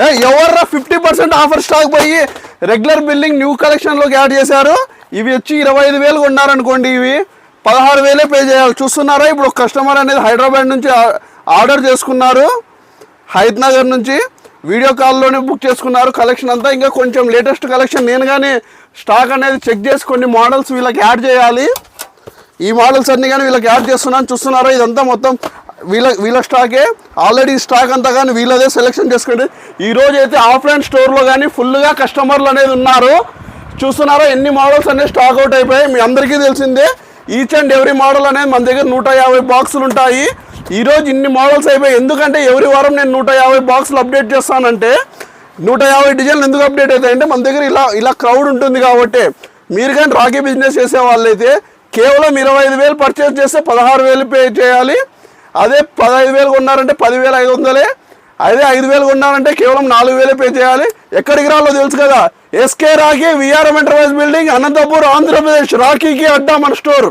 ఎవర్రా 50% offer stock పోయి regular billing new కలెక్షన్లోకి add చేశారు. ఇవి వచ్చి 25,000 కొన్నారనుకోండి, ఇవి 16,000 పే చేయాలి. చూస్తున్నారా, ఇప్పుడు ఒక కస్టమర్ అనేది హైదరాబాద్ నుంచి ఆర్డర్ చేసుకున్నారు, హైద్ నగర్ నుంచి వీడియో కాల్లోనే బుక్ చేసుకున్నారు కలెక్షన్ అంతా. ఇంకా కొంచెం లేటెస్ట్ కలెక్షన్ నేను కానీ స్టాక్ అనేది చెక్ చేసి కొన్ని మోడల్స్ వీళ్ళకి యాడ్ చేయాలి. ఈ మోడల్స్ అన్నీ కానీ వీళ్ళకి యాడ్ చేస్తున్నాను. చూస్తున్నారా, ఇదంతా మొత్తం వీళ్ళ స్టాకే. ఆల్రెడీ స్టాక్ అంతా కానీ వీళ్ళదే సెలెక్షన్ చేసుకోండి. ఈరోజు అయితే ఆఫ్లైన్ స్టోర్లో కానీ ఫుల్గా కస్టమర్లు అనేది ఉన్నారు. చూస్తున్నారా, ఎన్ని మోడల్స్ అనేది స్టాక్ అవుట్ అయిపోయాయి. మీ అందరికీ తెలిసిందే, ఈచ్ అండ్ ఎవ్రీ మోడల్ అనేది మన దగ్గర 150 బాక్సులు ఉంటాయి. ఈరోజు ఇన్ని మోడల్స్ అయిపోయాయి. ఎందుకంటే ఎవరి వారం నేను 150 బాక్సులు అప్డేట్ చేస్తానంటే 150 డిజైన్లు ఎందుకు అప్డేట్ అవుతాయంటే మన దగ్గర ఇలా క్రౌడ్ ఉంటుంది కాబట్టి. మీరు కానీ రాఖీ బిజినెస్ చేసే వాళ్ళైతే కేవలం 25,000 పర్చేస్ చేస్తే 16,000 పే చేయాలి. అదే 15,000 కొన్నారంటే 10,500. అదే 5,000 కొన్నారంటే కేవలం 4,000 పే చేయాలి. ఎక్కడికి రాలో తెలుసు కదా, SK Rakhi, VRM enterprise building, Anantapur, Andhra Pradesh. రాఖీకి అడ్డా మన స్టోర్.